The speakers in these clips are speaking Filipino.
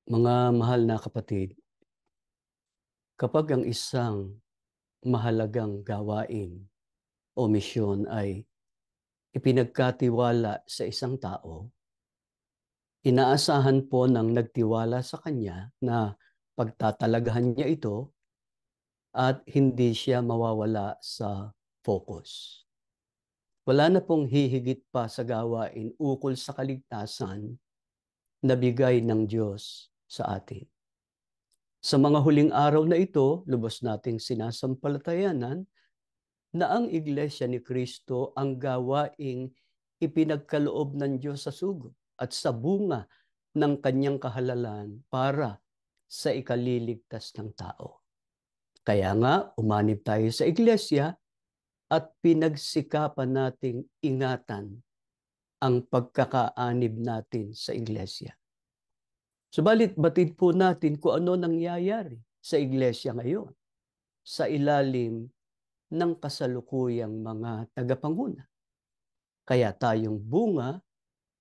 Mga mahal na kapatid, kapag ang isang mahalagang gawain o misyon ay ipinagkatiwala sa isang tao, inaasahan po ng nagtiwala sa kanya na pagtatalagahan niya ito at hindi siya mawawala sa focus. Wala na pong hihigit pa sa gawain ukol sa kaligtasan na bigay ng Diyos sa atin. Sa mga huling araw na ito, lubos nating sinasampalatayanan na ang Iglesia ni Cristo ang gawaing ipinagkaloob ng Diyos sa sugo at sa bunga ng kanyang kahalalan para sa ikaliligtas ng tao. Kaya nga, umanib tayo sa Iglesia at pinagsikapan nating ingatan ang pagkakaanib natin sa Iglesia. Subalit, batid po natin kung ano nangyayari sa Iglesia ngayon sa ilalim ng kasalukuyang mga tagapanguna. Kaya tayong bunga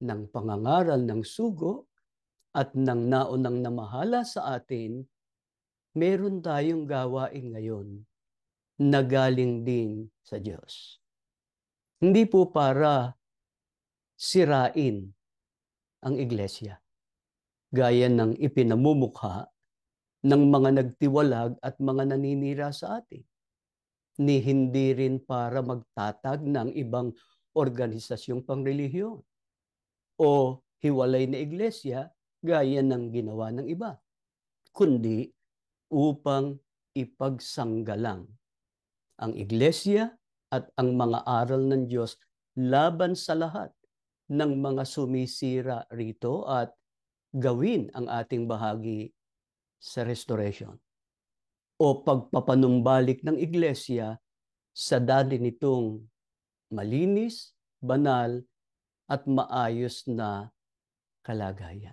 ng pangangaral ng sugo at ng naunang namahala sa atin, meron tayong gawain ngayon na galing din sa Diyos. Hindi po para sirain ang Iglesia, gaya ng ipinamumukha ng mga nagtiwalag at mga naninira sa atin, ni hindi rin para magtatag ng ibang organisasyong pangrelihiyon o hiwalay na iglesia gaya ng ginawa ng iba, kundi upang ipagsanggalang ang iglesia at ang mga aral ng Diyos laban sa lahat ng mga sumisira rito at gawin ang ating bahagi sa restoration o pagpapanumbalik ng iglesia sa dati nitong malinis, banal, at maayos na kalagayan.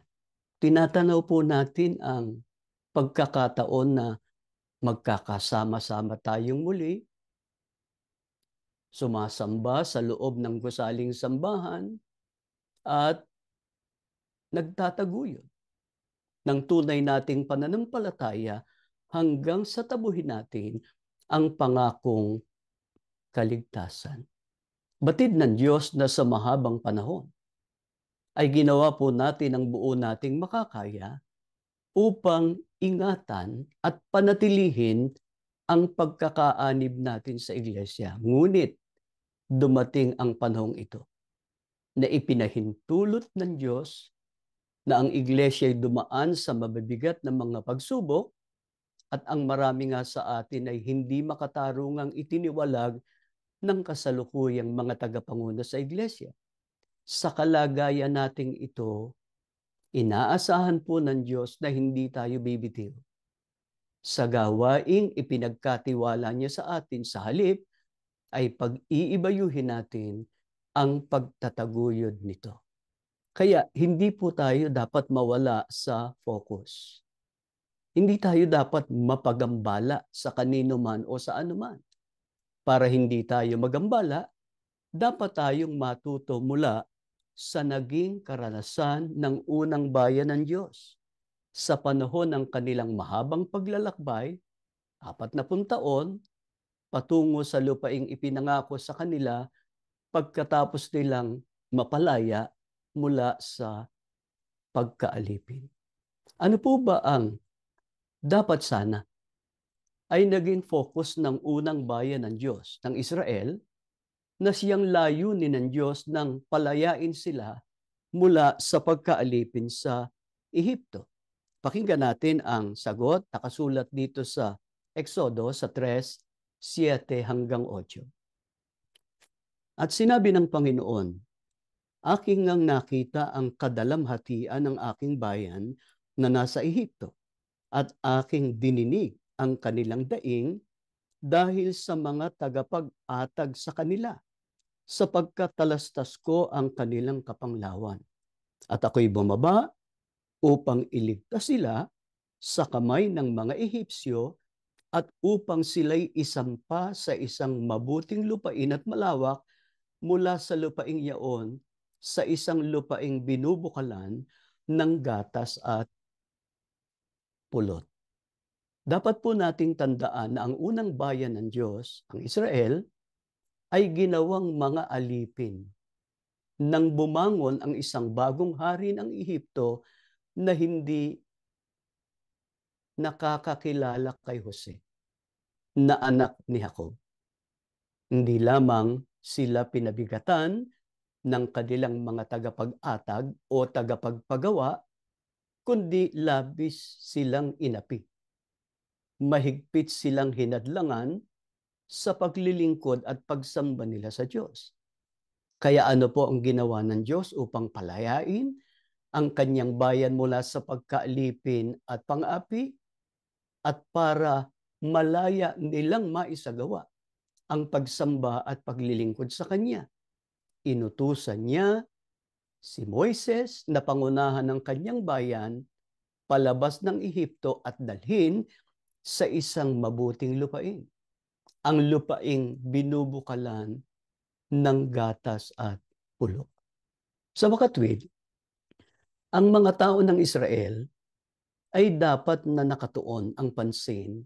Tinatanaw po natin ang pagkakataon na magkakasama-sama tayong muli, sumasamba sa loob ng gusaling sambahan, at nagtataguyod ng tunay nating pananampalataya hanggang sa tabuhin natin ang pangakong kaligtasan. Batid ng Diyos na sa mahabang panahon ay ginawa po natin ang buo nating makakaya upang ingatan at panatilihin ang pagkakaanib natin sa iglesia. Ngunit dumating ang panahong ito na ipinahintulot ng Diyos na ang iglesia ay dumaan sa mabibigat na mga pagsubok at ang marami nga sa atin ay hindi makatarungang itiniwalag ng kasalukuyang mga tagapanguna sa iglesia. Sa kalagayan nating ito, inaasahan po ng Diyos na hindi tayo bibitiw sa gawaing ipinagkatiwala niya sa atin. Sa halip ay pag-iibayuhin natin ang pagtataguyod nito. Kaya hindi po tayo dapat mawala sa focus. Hindi tayo dapat mapagambala sa kanino man o sa anuman. Para hindi tayo magambala, dapat tayong matuto mula sa naging karanasan ng unang bayan ng Diyos. Sa panahon ng kanilang mahabang paglalakbay, 40 taon, patungo sa lupaing ipinangako sa kanila pagkatapos nilang mapalaya mula sa pagkaalipin. Ano po ba ang dapat sana ay naging focus ng unang bayan ng Diyos, ng Israel, na siyang layunin ng Diyos nang palayain sila mula sa pagkaalipin sa Ehipto? Pakinggan natin ang sagot nakasulat dito sa Exodo sa 3:7-8. At sinabi ng Panginoon, aking ngang nakita ang kadalamhatian ng aking bayan na nasa Ehipto at aking dininig ang kanilang daing dahil sa mga tagapag-atag sa kanila, sapagkat talastas ko ang kanilang kapanglawan. At ako'y bumaba upang iligtas sila sa kamay ng mga Ehipsyo at upang sila'y isampa sa isang mabuting lupain at malawak mula sa lupaing yaon, sa isang lupaing binubukalan ng gatas at pulot. Dapat po nating tandaan na ang unang bayan ng Diyos, ang Israel, ay ginawang mga alipin nang bumangon ang isang bagong hari ng Ehipto na hindi nakakakilala kay Jose, na anak ni Jacob. Hindi lamang sila pinabigatan ng kanilang mga tagapag-atag o tagapagpagawa, kundi labis silang inapi. Mahigpit silang hinadlangan sa paglilingkod at pagsamba nila sa Diyos. Kaya ano po ang ginawa ng Diyos upang palayain ang kanyang bayan mula sa pagkaalipin at pang-api at para malaya nilang maisagawa ang pagsamba at paglilingkod sa Kanya? Inutusan niya si Moises na pangunahan ng kanyang bayan palabas ng Ehipto at dalhin sa isang mabuting lupain. Ang lupaing binubukalan ng gatas at pulok. Sa makatwid, ang mga tao ng Israel ay dapat na nakatuon ang pansin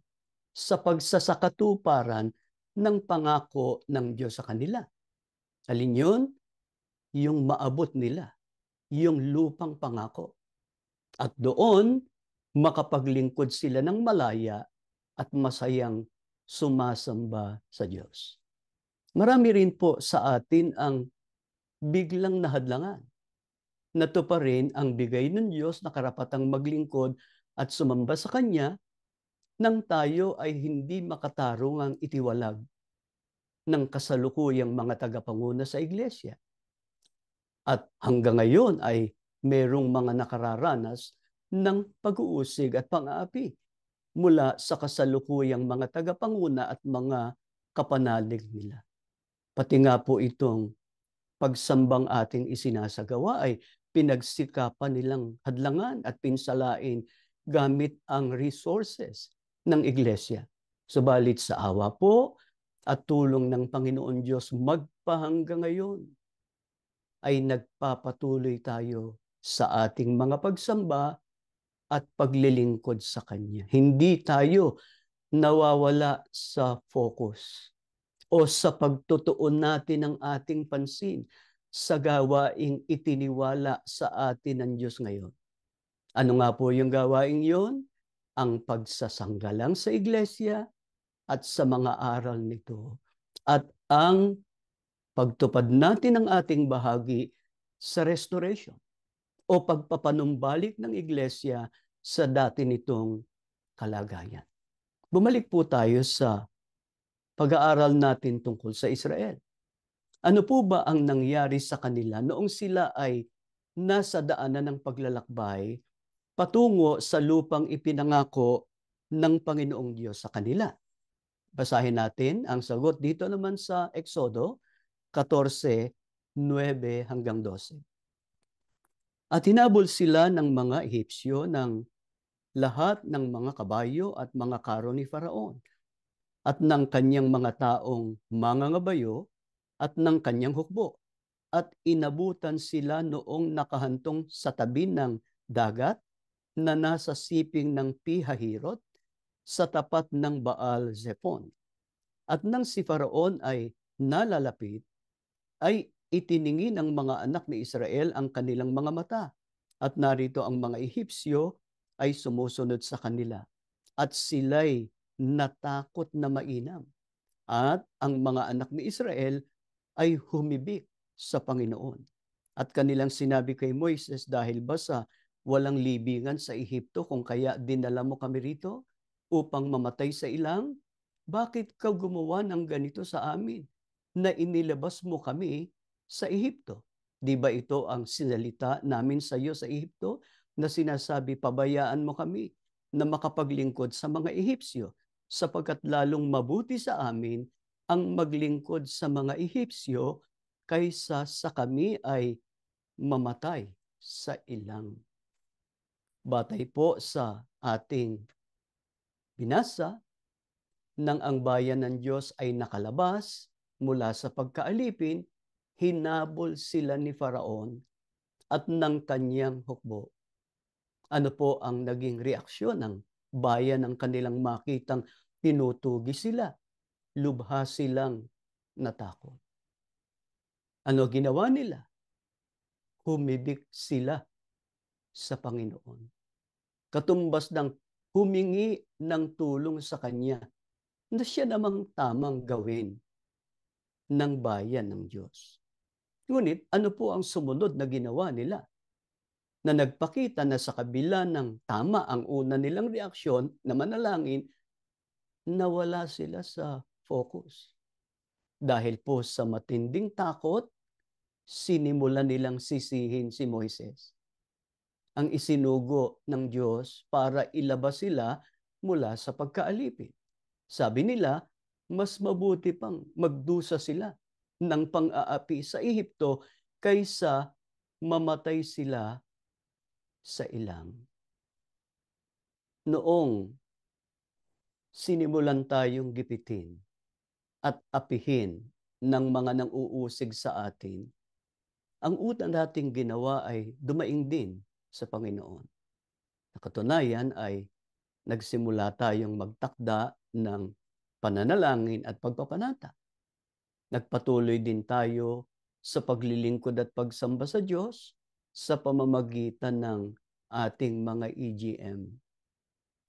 sa pagsasakatuparan ng pangako ng Diyos sa kanila. Alin yun? Yung maabot nila, yung lupang pangako. At doon, makapaglingkod sila ng malaya at masayang sumasamba sa Diyos. Marami rin po sa atin ang biglang nahadlangan. Natuparin ang bigay ng Diyos na karapatang maglingkod at sumamba sa Kanya nang tayo ay hindi makatarungang itiwalag ng kasalukuyang mga tagapanguna sa iglesia. At hanggang ngayon ay merong mga nakararanas ng pag-uusig at pang-aapi mula sa kasalukuyang mga tagapanguna at mga kapanalig nila. Pati nga po itong pagsambang ating isinasagawa ay pinagsikapan nilang hadlangan at pinsalain gamit ang resources ng iglesia. Subalit sa awa po at tulong ng Panginoon Diyos magpahanggang ngayon ay nagpapatuloy tayo sa ating mga pagsamba at paglilingkod sa Kanya. Hindi tayo nawawala sa focus o sa pagtutuon natin ng ating pansin sa gawaing itiniwala sa atin ng Diyos ngayon. Ano nga po yung gawaing yun? Ang pagsasanggalang sa iglesia at sa mga aral nito. At ang pagtupad natin ng ating bahagi sa restoration o pagpapanumbalik ng iglesia sa dati nitong kalagayan. Bumalik po tayo sa pag-aaral natin tungkol sa Israel. Ano po ba ang nangyari sa kanila noong sila ay nasa daanan ng paglalakbay patungo sa lupang ipinangako ng Panginoong Diyos sa kanila? Basahin natin ang sagot dito naman sa Exodo 14:9-12. At hinabol sila ng mga Ehipsyo ng lahat ng mga kabayo at mga karo ni Faraon at ng kanyang mga taong mangangabayo at ng kanyang hukbo. At inabutan sila noong nakahantong sa tabi ng dagat na nasa siping ng Pihahirot sa tapat ng Baal Zephon. At nang si Faraon ay nalalapit, ay itiningin ng mga anak ni Israel ang kanilang mga mata. At narito ang mga Ehipsyo ay sumusunod sa kanila. At sila'y natakot na mainam. At ang mga anak ni Israel ay humibik sa Panginoon. At kanilang sinabi kay Moises, dahil ba sa walang libingan sa Ehipto kung kaya dinala mo kami rito upang mamatay sa ilang? Bakit ka gumawa ng ganito sa amin na inilabas mo kami sa Ehipto? Di ba ito ang sinalita namin sa iyo sa Ehipto na sinasabi, pabayaan mo kami na makapaglingkod sa mga Ehipsyo sapagkat lalong mabuti sa amin ang maglingkod sa mga Ehipsyo kaysa sa kami ay mamatay sa ilang. Batay po sa ating binasa, nang ang bayan ng Diyos ay nakalabas mula sa pagkaalipin, hinabol sila ni Faraon at ng kanyang hukbo. Ano po ang naging reaksyon ng bayan ang kanilang makitang tinutugi sila, lubha silang natakot. Ano ginawa nila? Humibik sila sa Panginoon. Katumbas ng humingi ng tulong sa Kanya na siya namang tamang gawin ng bayan ng Diyos. Ngunit ano po ang sumunod na ginawa nila? Na nagpakita na sa kabila ng tama ang una nilang reaksyon na manalangin, nawala sila sa focus. Dahil po sa matinding takot, sinimulan nilang sisihin si Moises. Ang isinugo ng Diyos para ilabas sila mula sa pagkaalipin. Sabi nila, mas mabuti pang magdusa sila ng pang-aapi sa Ehipto kaysa mamatay sila sa ilang. Noong sinimulan tayong gipitin at apihin ng mga nang-uusig sa atin, ang una nating ginawa ay dumaing din sa Panginoon. Katunayan ay nagsimula tayong magtakda ng pananalangin at pagpapanata. Nagpatuloy din tayo sa paglilingkod at pagsamba sa Diyos sa pamamagitan ng ating mga EGM.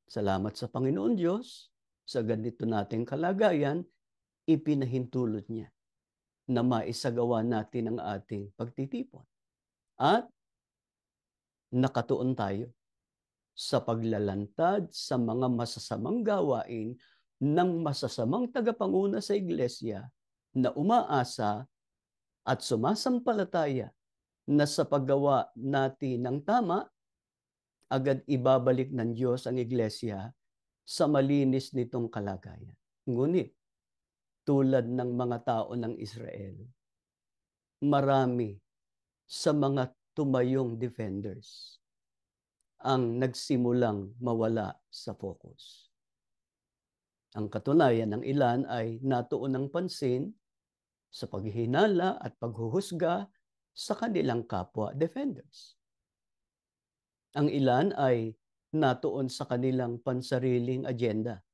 Salamat sa Panginoon Diyos, sa ganito nating kalagayan, ipinahintulot niya na maisagawa natin ang ating pagtitipon. At nakatuon tayo sa paglalantad sa mga masasamang gawain ng masasamang tagapanguna sa iglesia na umaasa at sumasampalataya na sa paggawa natin ng tama, agad ibabalik ng Diyos ang iglesia sa malinis nitong kalagayan. Ngunit, tulad ng mga tao ng Israel, marami sa mga tumayong defenders ang nagsimulang mawala sa focus. Ang katunayan ng ilan ay natuon ng pansin sa paghihinala at paghuhusga sa kanilang kapwa defenders. Ang ilan ay natuon sa kanilang pansariling agenda.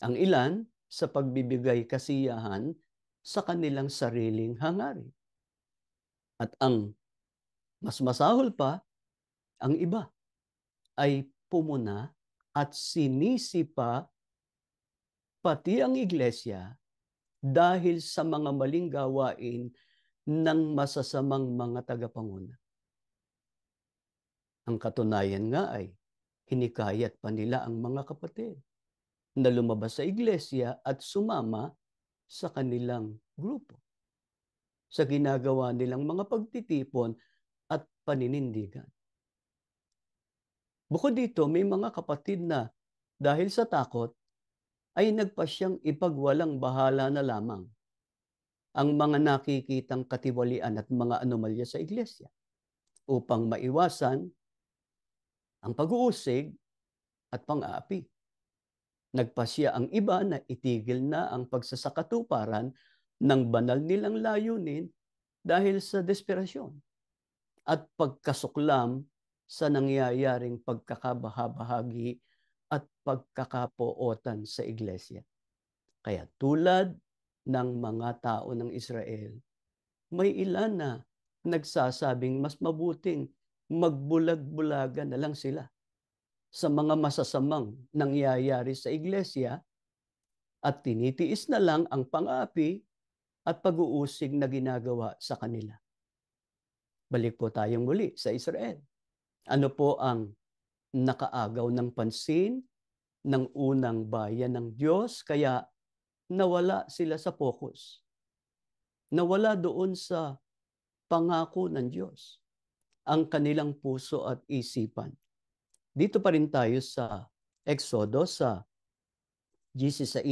Ang ilan sa pagbibigay kasiyahan sa kanilang sariling hangarin. At ang mas masahol pa, ang iba ay pumuna at sinisipa pati ang iglesia dahil sa mga maling gawain ng masasamang mga tagapanguna. Ang katunayan nga ay hinikayat pa nila ang mga kapatid na lumabas sa iglesia at sumama sa kanilang grupo sa ginagawa nilang mga pagtitipon at paninindigan. Bukod dito, may mga kapatid na dahil sa takot ay nagpasyang ipagwalang bahala na lamang ang mga nakikitang katiwalian at mga anomalya sa iglesia upang maiwasan ang pag-uusig at pang-aapi. Nagpasya ang iba na itigil na ang pagsasakatuparan ng banal nilang layunin dahil sa desperasyon at pagkasuklam sa nangyayaring pagkakabahabahagi at pagkakapootan sa iglesia. Kaya tulad ng mga tao ng Israel, may ilan na nagsasabing mas mabuting magbulag-bulagan na lang sila sa mga masasamang nangyayari sa iglesia at tinitiis na lang ang pang-aapi at pag-uusig na ginagawa sa kanila. Balik po tayong muli sa Israel. Ano po ang nakaagaw ng pansin ng unang bayan ng Diyos kaya nawala sila sa focus? Nawala doon sa pangako ng Diyos ang kanilang puso at isipan. Dito pa rin tayo sa Exodo sa 16,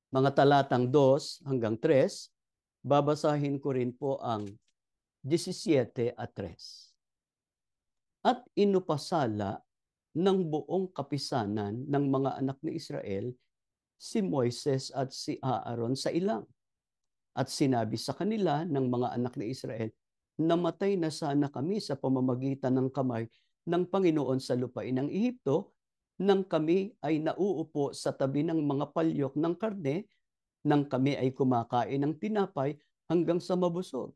mga talatang 2 hanggang 3, babasahin ko rin po ang 17 at 3. At inupasala ng buong kapisanan ng mga anak ni Israel si Moises at si Aaron sa ilang. At sinabi sa kanila ng mga anak ni Israel, namatay na sana kami sa pamamagitan ng kamay ng Panginoon sa lupain ng Ehipto nang kami ay nauupo sa tabi ng mga palyok ng karne, nang kami ay kumakain ng tinapay hanggang sa mabusog,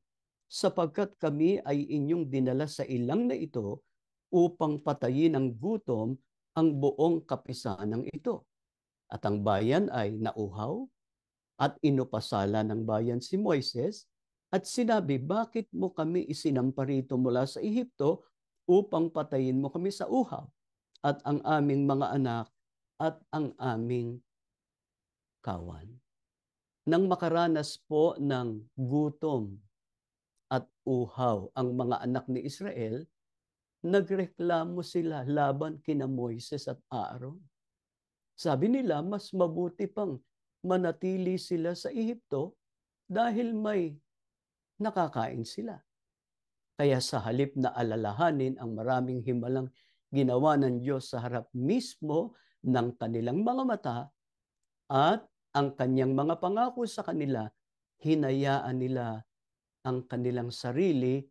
sapagkat kami ay inyong dinala sa ilang na ito upang patayin ng gutom ang buong kapisanan ito. At ang bayan ay nauhaw at inupasala ng bayan si Moises at sinabi, bakit mo kami isinampa rito mula sa Ehipto upang patayin mo kami sa uhaw at ang aming mga anak at ang aming kawan. Nang makaranas po ng gutom at uhaw ang mga anak ni Israel, nagreklamo sila laban kina Moises at Aaron. Sabi nila, mas mabuti pang manatili sila sa Ehipto dahil may nakakain sila. Kaya sa halip na alalahanin ang maraming himalang ginawa ng Diyos sa harap mismo ng kanilang mga mata at ang kanyang mga pangako sa kanila, hinayaan nila ang kanilang sarili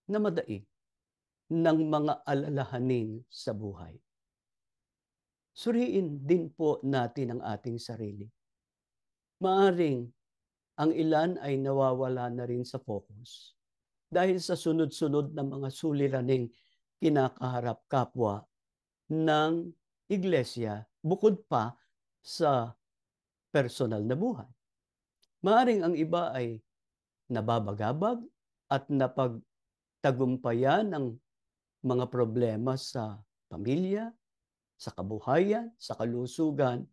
na madaig ng mga alalahanin sa buhay. Suriin din po natin ang ating sarili. Maaring ang ilan ay nawawala na rin sa focus dahil sa sunod-sunod na mga suliraning kinakaharap kapwa ng iglesia bukod pa sa personal na buhay. Maaring ang iba ay nababagabag at napagtagumpayan ng mga problema sa pamilya, sa kabuhayan, sa kalusugan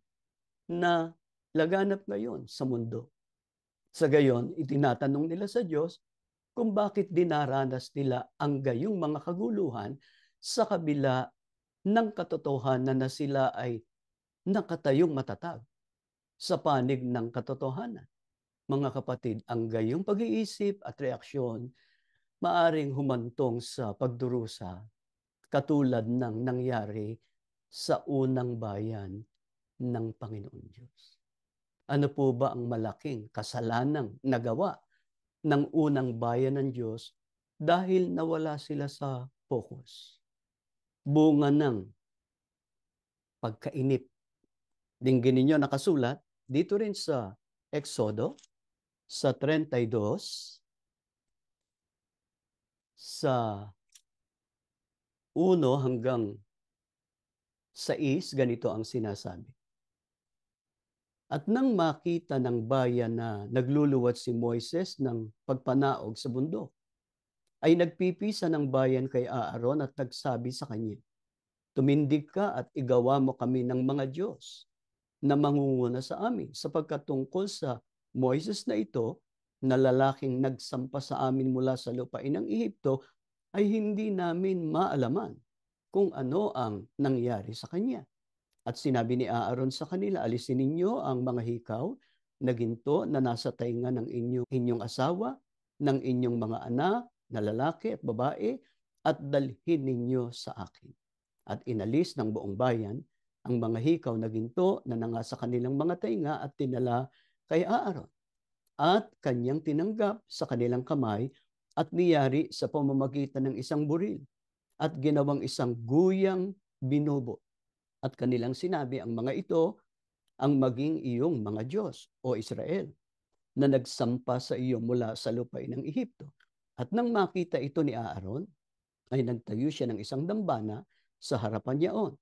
na laganap ngayon sa mundo. Sa gayon, itinatanong nila sa Diyos kung bakit dinaranas nila ang gayong mga kaguluhan sa kabila ng katotohanan na sila ay nakatayong matatag sa panig ng katotohanan. Mga kapatid, ang gayong pag-iisip at reaksyon maaring humantong sa pagdurusa katulad ng nangyari sa unang bayan ng Panginoon Diyos. Ano po ba ang malaking kasalanang nagawa ng unang bayan ng Diyos dahil nawala sila sa focus? Bunga ng pagkainip. Dinggin ninyo nakasulat dito rin sa Exodo, sa 32, sa 1 hanggang 6, ganito ang sinasabi. At nang makita ng bayan na nagluluwat si Moises ng pagpanaog sa bundok, ay nagpipisa ng bayan kay Aaron at nagsabi sa kanya, tumindig ka at igawa mo kami ng mga Diyos na mangunguna sa amin, sapagkat tungkol sa Moises na ito, na lalaking nagsampa sa amin mula sa lupain ng Ehipto, ay hindi namin maalaman kung ano ang nangyari sa kanya. At sinabi ni Aaron sa kanila, alisin ninyo ang mga hikaw na ginto na nasa tainga ng inyong asawa, ng inyong mga anak na lalaki at babae, at dalhin ninyo sa akin. At inalis ng buong bayan ang mga hikaw na ginto na nasa kanilang mga tainga at tinala kay Aaron. At kanyang tinanggap sa kanilang kamay at niyari sa pamamagitan ng isang buril at ginawang isang guyang binubo. At kanilang sinabi, ang mga ito ang maging iyong mga Diyos, o Israel, na nagsampa sa iyo mula sa lupain ng Ehipto. At nang makita ito ni Aaron, ay nagtayo siya ng isang dambana sa harapan niyaon.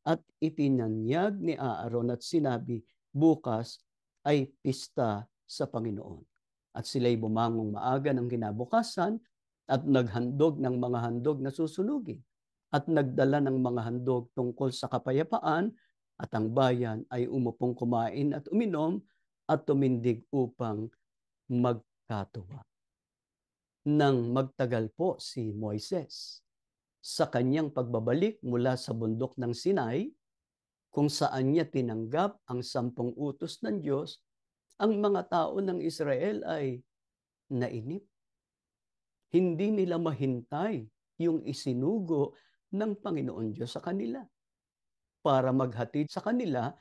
At itinanyag ni Aaron at sinabi, bukas ay pista sa Panginoon. At sila'y bumangong maaga ng kinabukasan at naghandog ng mga handog na susunugin at nagdala ng mga handog tungkol sa kapayapaan, at ang bayan ay umupong kumain at uminom at tumindig upang magkatuwa. Nang magtagal po si Moises sa kanyang pagbabalik mula sa bundok ng Sinai, kung saan niya tinanggap ang 10 utos ng Diyos, ang mga tao ng Israel ay nainip. Hindi nila mahintay yung isinugo ng Panginoon Diyos sa kanila para maghatid sa kanila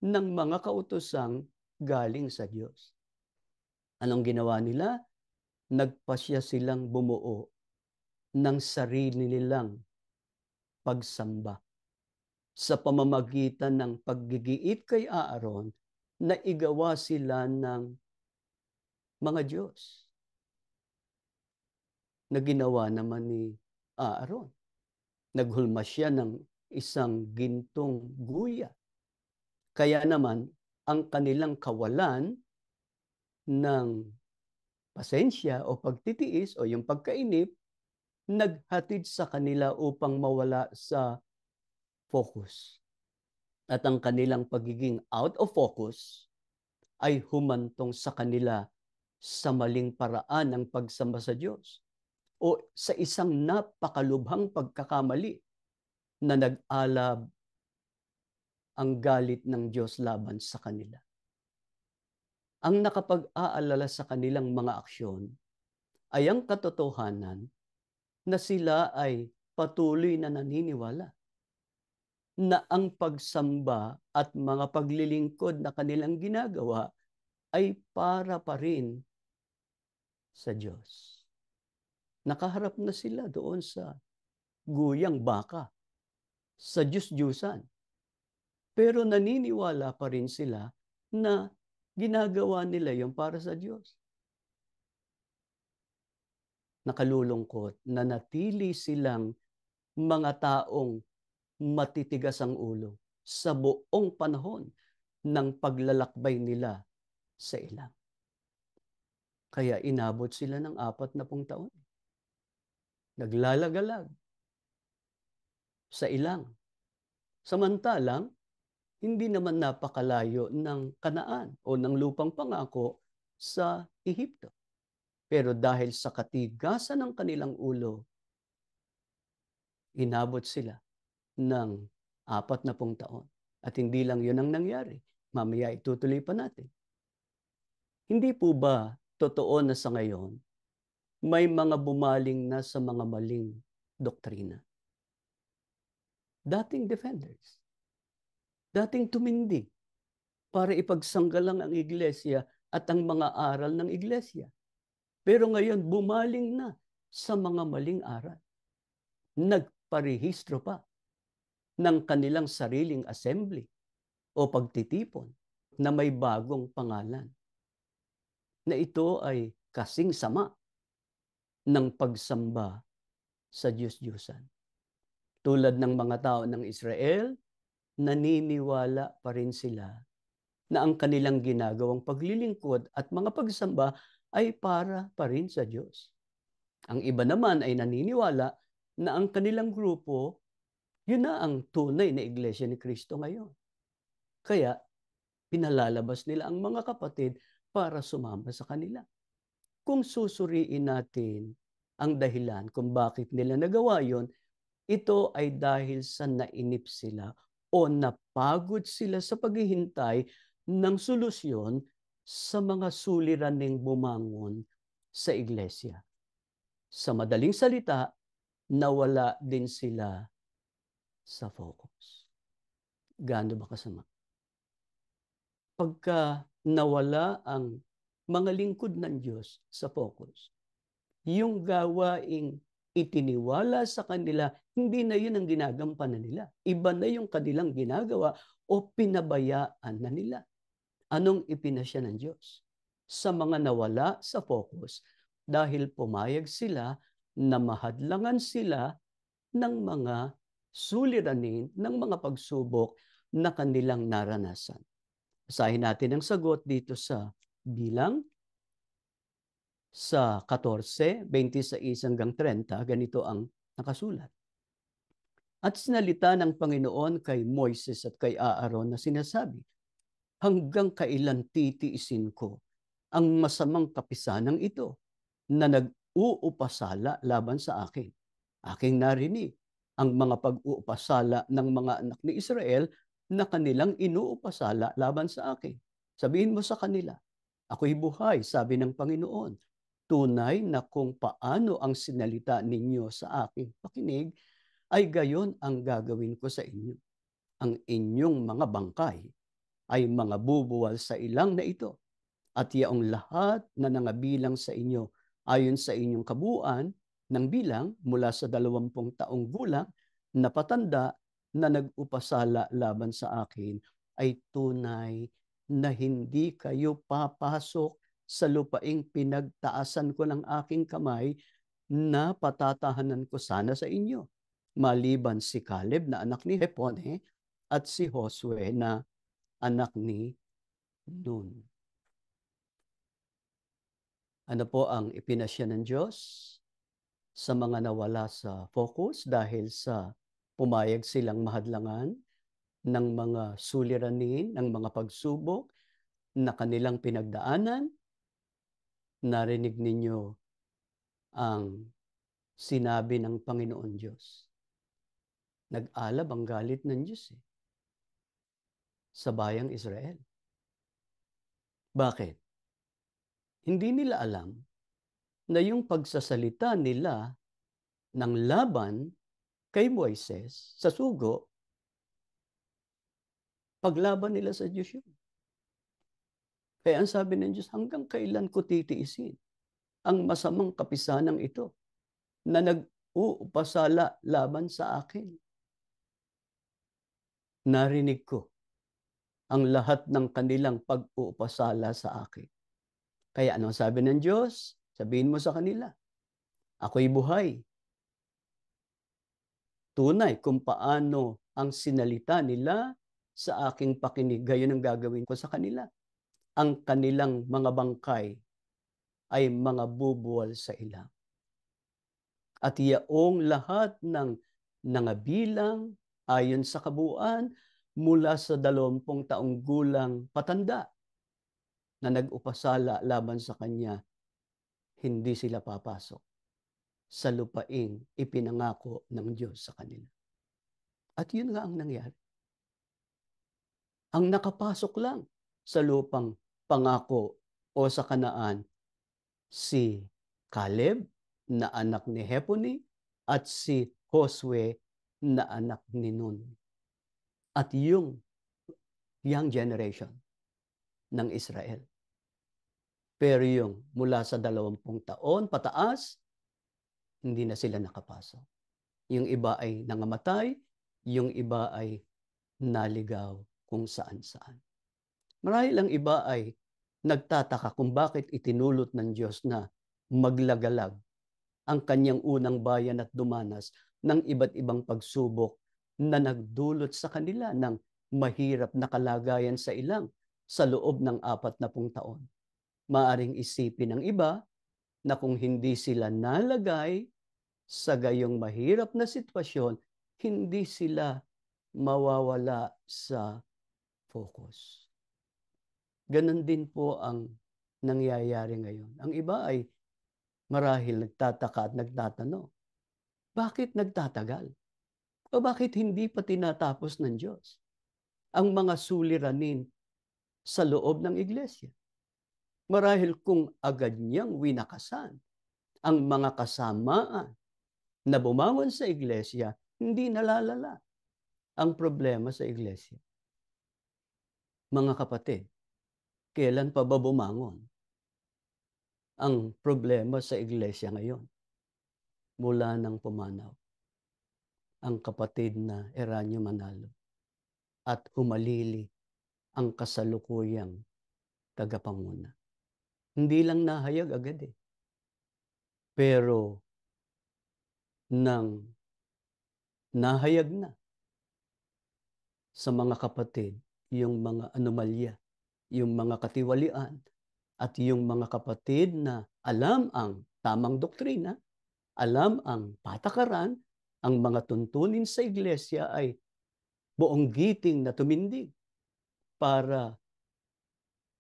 ng mga kautosang galing sa Diyos. Anong ginawa nila? Nagpasya silang bumuo ng sarili nilang pagsamba sa pamamagitan ng paggigiit kay Aaron na igawa sila ng mga Diyos na ginawa naman ni Aaron. Naghulma siya ng isang gintong guya. Kaya naman, ang kanilang kawalan ng pasensya o pagtitiis o yung pagkainip, naghatid sa kanila upang mawala sa focus. At ang kanilang pagiging out of focus ay humantong sa kanila sa maling paraan ng pagsamba sa Diyos o sa isang napakalubhang pagkakamali na nag-alab ang galit ng Diyos laban sa kanila. Ang nakapag-aalala sa kanilang mga aksyon ay ang katotohanan na sila ay patuloy na naniniwala na ang pagsamba at mga paglilingkod na kanilang ginagawa ay para pa rin sa Diyos. Nakaharap na sila doon sa guyang baka, sa Diyos-Diyusan. Pero naniniwala pa rin sila na ginagawa nila yung para sa Diyos. Nakalulungkot na natili silang mga taong matitigas ang ulo sa buong panahon ng paglalakbay nila sa ilang. Kaya inabot sila ng 40 taon. Naglalagalag sa ilang. Samantalang, hindi naman napakalayo ng Kanaan o ng lupang pangako sa Ehipto. Pero dahil sa katigasan ng kanilang ulo, inabot sila ng 40 taon. At hindi lang yun ang nangyari. Mamaya itutuloy pa natin. Hindi po ba totoo na sa ngayon, may mga bumaling na sa mga maling doktrina? Dating defenders. Dating tumindig para ipagsanggalang ang iglesia at ang mga aral ng iglesia. Pero ngayon, bumaling na sa mga maling aral. Nagparehistro pa ng kanilang sariling assembly o pagtitipon na may bagong pangalan. Na ito ay kasing sama ng pagsamba sa Diyos-Diyusan. Tulad ng mga tao ng Israel, naniniwala pa rin sila na ang kanilang ginagawang paglilingkod at mga pagsamba ay para pa rin sa Diyos. Ang iba naman ay naniniwala na ang kanilang grupo, yun na ang tunay na iglesia ni Kristo ngayon. Kaya, pinalalabas nila ang mga kapatid para sumama sa kanila. Kung susuriin natin ang dahilan kung bakit nila nagawa yun, ito ay dahil sa nainip sila o napagod sila sa paghihintay ng solusyon sa mga suliraning bumangon sa iglesia. Sa madaling salita, nawala din sila sa focus. Gaano ba kasama? Pagka nawala ang mga lingkod ng Diyos sa focus, yung gawaing itiniwala sa kanila, hindi na yun ang ginagampanan nila. Iba na yung kanilang ginagawa o pinabayaan na nila. Anong ipinasya ng Diyos? Sa mga nawala sa focus dahil pumayag sila na mahadlangan sila ng mga suliranin, ng mga pagsubok na kanilang naranasan. Basahin natin ang sagot dito sa Bilang sa 14, 26 hanggang 30, ganito ang nakasulat. At sinalita ng Panginoon kay Moises at kay Aaron na sinasabi, hanggang kailan titiisin ko ang masamang kapisanang ito na nag-uupasala laban sa akin? Aking narinig ang mga pag-uupasala ng mga anak ni Israel na kanilang inuupasala laban sa akin. Sabihin mo sa kanila, ako'y buhay, sabi ng Panginoon. Tunay na kung paano ang sinalita ninyo sa aking pakinig, ay gayon ang gagawin ko sa inyo. Ang inyong mga bangkay ay mga bubuwal sa ilang na ito, at yaong lahat na nangabilang sa inyo ayon sa inyong kabuuan ng bilang mula sa 20 taong gulang na patanda na nag-upasala laban sa akin ay tunay na hindi kayo papasok sa lupaing pinagtaasan ko ng aking kamay na patatahanan ko sana sa inyo. Maliban si Caleb na anak ni Jepone at si Josue na anak ni Nun. Ano po ang ipinasya ng Diyos sa mga nawala sa focus dahil sa pumayag silang mahadlangan ng mga suliranin, ng mga pagsubok na kanilang pinagdaanan? Narinig ninyo ang sinabi ng Panginoon Diyos. Nag-alab ang galit ng Diyos sa bayang Israel. Bakit? Hindi nila alam na yung pagsasalita nila ng laban kay Moises sa sugo, paglaban nila sa Diyos yun. Kaya ang sabi ng Diyos, hanggang kailan ko titiisin ang masamang kapisanang ito na nag-uupasala laban sa akin? Narinig ko ang lahat ng kanilang pag-uupasala sa akin. Kaya ano sabi ng Diyos? Sabihin mo sa kanila, ako'y buhay. Tunay kung paano ang sinalita nila sa aking pakinig. Gayon ang gagawin ko sa kanila. Ang kanilang mga bangkay ay mga bubuwal sa ilang. At yaong lahat ng nangabilang ayon sa kabuuan mula sa 20 taong gulang patanda na nag-upasala laban sa kanya, hindi sila papasok sa lupaing ipinangako ng Diyos sa kanila. At yun nga ang nangyari. Ang nakapasok lang sa lupang pangako o sa Kanaan, si Caleb na anak ni Jepone at si Josue na anak ni Nun. At yung young generation ng Israel. Pero yung mula sa 20 taon pataas, hindi na sila nakapasok. Yung iba ay nangamatay, yung iba ay naligaw kung saan-saan. Marahil ang iba ay nagtataka kung bakit itinulot ng Diyos na maglagalag ang kanyang unang bayan at dumanas ng iba't ibang pagsubok na nagdulot sa kanila ng mahirap na kalagayan sa ilang sa loob ng 40 taon. Maaring isipin ng iba na kung hindi sila nalagay sa gayong mahirap na sitwasyon, hindi sila mawawala sa focus. Ganon din po ang nangyayari ngayon. Ang iba ay marahil nagtataka at nagtatanong, bakit nagtatagal? O bakit hindi pa tinatapos ng Diyos ang mga suliranin sa loob ng iglesia? Marahil kung agad niyang winakasan ang mga kasamaan na bumangon sa iglesia, hindi nalalala ang problema sa iglesia. Mga kapatid, kailan pa ba bumangon ang problema sa iglesia ngayon? Mula nang pumanaw ang kapatid na Eranio Manalo at humalili ang kasalukuyang tagapanguna. Hindi lang nahayag agad pero nang nahayag na sa mga kapatid yung mga anomalya, yung mga katiwalian, at yung mga kapatid na alam ang tamang doktrina, alam ang patakaran, ang mga tuntunin sa iglesia ay buong giting na tumindig para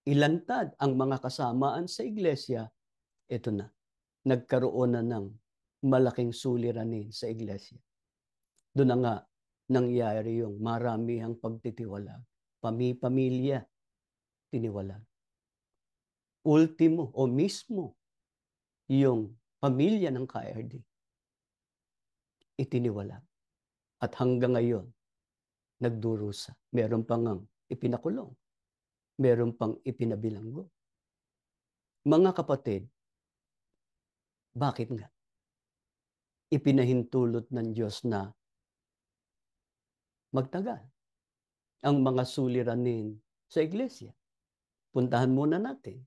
ilantad ang mga kasamaan sa iglesia. Ito na, nagkaroon na ng malaking suliranin sa iglesia. Doon na nga nangyari yung maramihang pagtitiwalag. Pamilya, tiniwalag. Ultimo o mismo, yung pamilya ng KRD, itiniwalag. At hanggang ngayon, nagdurusa. Meron pang ipinakulong. Meron pang ipinabilanggo. Mga kapatid, bakit nga? Ipinahintulot ng Diyos na magtagal. Ang mga suliranin sa iglesia. Puntahan muna natin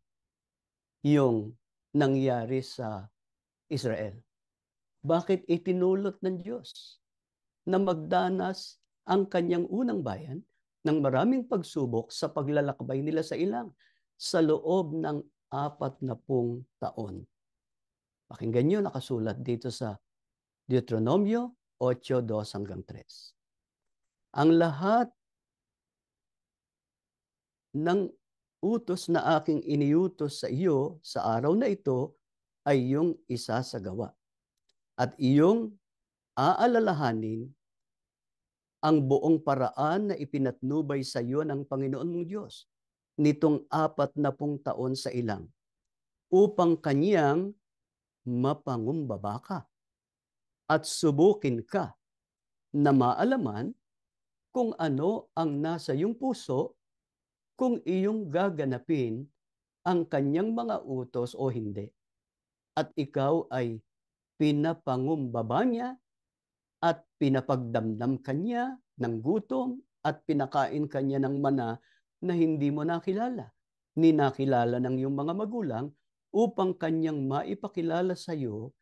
yung nangyari sa Israel. Bakit itinulot ng Diyos na magdanas ang kanyang unang bayan ng maraming pagsubok sa paglalakbay nila sa ilang sa loob ng 40 taon? Pakinggan nyo, nakasulat dito sa Deuteronomio 8:2-3. Ang lahat ng utos na aking iniutos sa iyo sa araw na ito ay iyong isasagawa. At iyong aalalahanin ang buong paraan na ipinatnubay sa iyo ng Panginoon mong Diyos nitong 40 taon sa ilang upang kanyang mapangumbaba ka at subukin ka na maalaman kung ano ang nasa iyong puso, kung iyong gaganapin ang kanyang mga utos o hindi. At ikaw ay pinapangumbaba niya at pinapagdamdam kanya ng gutom at pinakain kanya ng mana na hindi mo nakilala, ni nakilala ng iyong mga magulang upang kanyang maipakilala sa iyo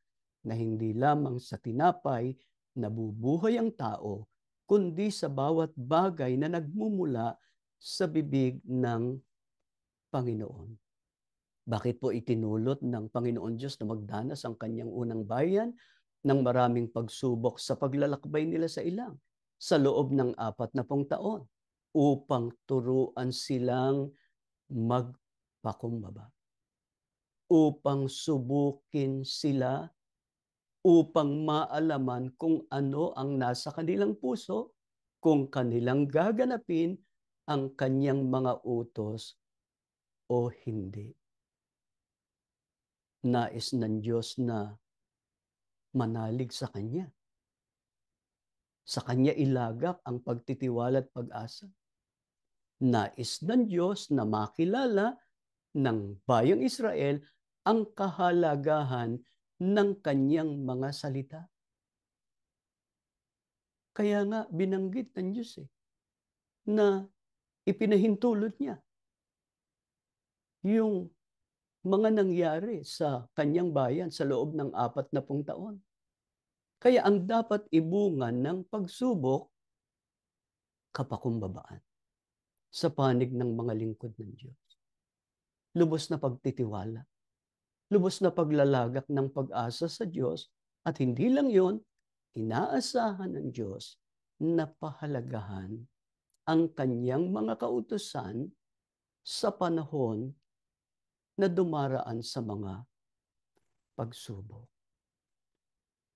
na hindi lamang sa tinapay nabubuhay ang tao, kundi sa bawat bagay na nagmumula sa bibig ng Panginoon. Bakit po itinulot ng Panginoon Diyos na magdanas ang kanyang unang bayan ng maraming pagsubok sa paglalakbay nila sa ilang sa loob ng 40 taon? Upang turuan silang magpakumbaba. Upang subukin sila, upang maalaman kung ano ang nasa kanilang puso, kung kanilang gaganapin ang kanyang mga utos o hindi. Nais ng Diyos na manalig sa Kanya. Sa Kanya ilagak ang pagtitiwala at pag-asa. Nais ng Diyos na makilala ng bayang Israel ang kahalagahan ng Kanyang mga salita. Kaya nga binanggit ng Diyos na ipinahintulot niya yung mga nangyari sa Kanyang bayan sa loob ng 40 taon. Kaya ang dapat ibungan ng pagsubok, kapakumbabaan sa panig ng mga lingkod ng Diyos. Lubos na pagtitiwala, lubos na paglalagak ng pag-asa sa Diyos, at hindi lang yon, inaasahan ng Diyos na pahalagahan ang kanyang mga kautusan sa panahon na dumaraan sa mga pagsubok.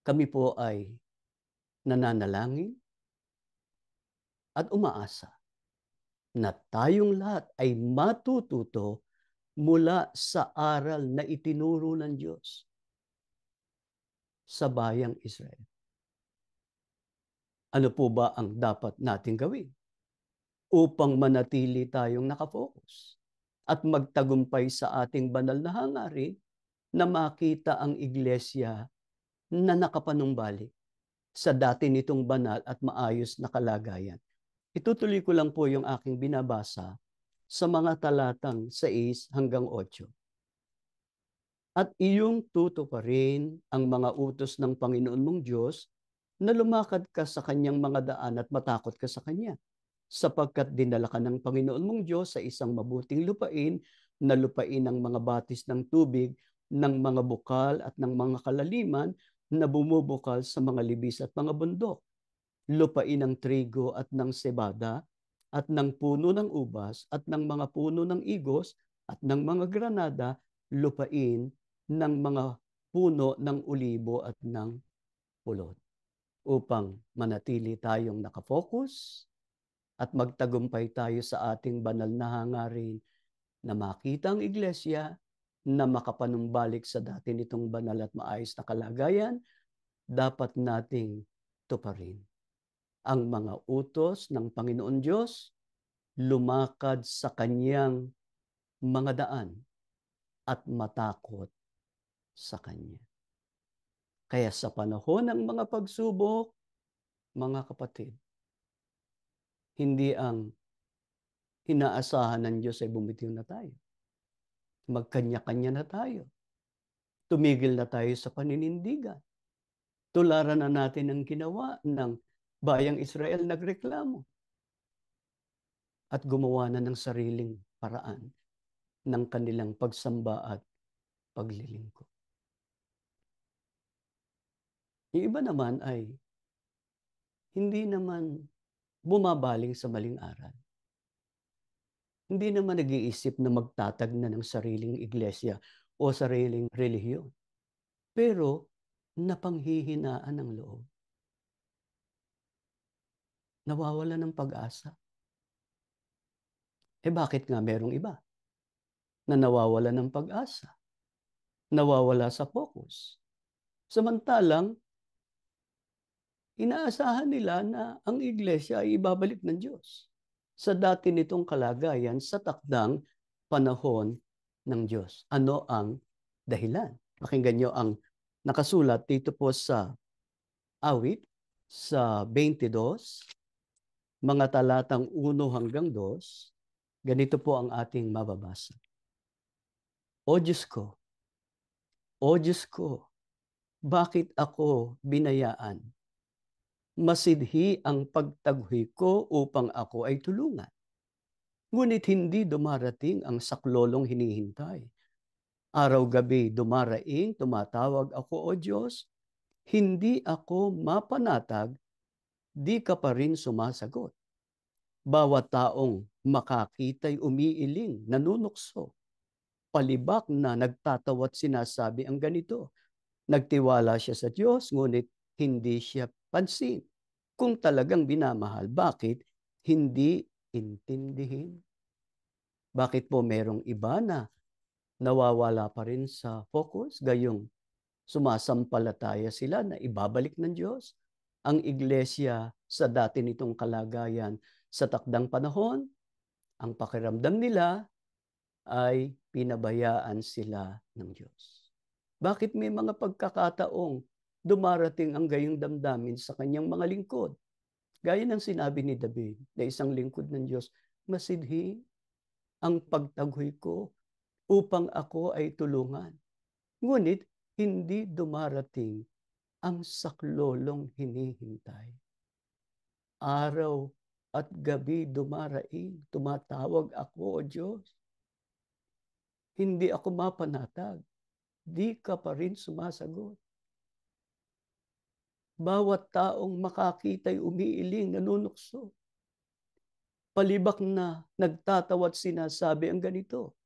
Kami po ay nananalangin at umaasa na tayong lahat ay matututo mula sa aral na itinuro ng Diyos sa bayang Israel. Ano po ba ang dapat nating gawin upang manatili tayong nakafocus at magtagumpay sa ating banal na hangarin na makita ang iglesia na nakapanumbalik sa dati nitong banal at maayos na kalagayan? Itutuloy ko lang po yung aking binabasa sa mga talatang 6-8. At iyong tutuparin ang mga utos ng Panginoon mong Diyos na lumakad ka sa kanyang mga daan at matakot ka sa kanya, sapagkat dinala ka ng Panginoon mong Diyos sa isang mabuting lupain na lupain ng mga batis ng tubig, ng mga bukal at ng mga kalaliman na bumubukal sa mga libis at mga bundok, lupain ng trigo at ng sebada at ng puno ng ubas at ng mga puno ng igos at ng mga granada, lupain ng mga puno ng olibo at ng pulot, upang manatili tayong nakafocus at magtagumpay tayo sa ating banal na hangarin na makita ang iglesia na makapanumbalik sa dati nitong banal at maayos na kalagayan. Dapat nating tuparin ang mga utos ng Panginoon Diyos, lumakad sa kanyang mga daan at matakot sa kanya. Kaya sa panahon ng mga pagsubok, mga kapatid, Hindi ang inaasahan ng Diyos ay bumitiw na tayo. Magkanya-kanya na tayo. Tumigil na tayo sa paninindigan. Tularan na natin ang ginawa ng bayang Israel, nagreklamo. At gumawa na ng sariling paraan ng kanilang pagsamba at paglilingkod. Yung iba naman ay hindi naman bumabaling sa maling aral. Hindi naman nag-iisip na magtatag na ng sariling iglesia o sariling relihiyon. Pero napanghihinaan ng loob. Nawawala ng pag-asa. Bakit nga merong iba na nawawala ng pag-asa? Nawawala sa focus. Samantalang, inaasahan nila na ang iglesia ay ibabalik ng Diyos sa dati nitong kalagayan sa takdang panahon ng Diyos. Ano ang dahilan? Pakinggan nyo ang nakasulat dito po sa awit sa 22, mga talatang 1 hanggang 2. Ganito po ang ating mababasa. O Diyos ko, bakit ako binayaan? Masidhi ang pagtaghoy ko upang ako ay tulungan. Ngunit hindi dumarating ang saklolong hinihintay. Araw-gabi dumaraing, tumatawag ako, O Diyos, hindi ako mapanatag, di ka pa rin sumasagot. Bawat taong makakita'y umiiling, nanunukso. Palibak na nagtatawa't sinasabi ang ganito. Nagtiwala siya sa Diyos, ngunit hindi siya pansin. Kung talagang binamahal, bakit hindi intindihin? Bakit po merong iba na nawawala pa rin sa focus, gayong sumasampalataya sila na ibabalik ng Diyos ang iglesia sa dati nitong kalagayan sa takdang panahon? Ang pakiramdam nila ay pinabayaan sila ng Diyos. Bakit may mga pagkakataong dumarating ang gayong damdamin sa kanyang mga lingkod? Gaya ng sinabi ni David na isang lingkod ng Diyos, masidhi ang pagtaghoy ko upang ako ay tulungan. Ngunit hindi dumarating ang saklolong hinihintay. Araw at gabi dumaraing, tumatawag ako, O Diyos. Hindi ako mapanatag. Di ka pa rin sumasagot. Bawat taong makakita'y umiiling, nanunukso. Palibak na nagtatawa't sinasabi ang ganito.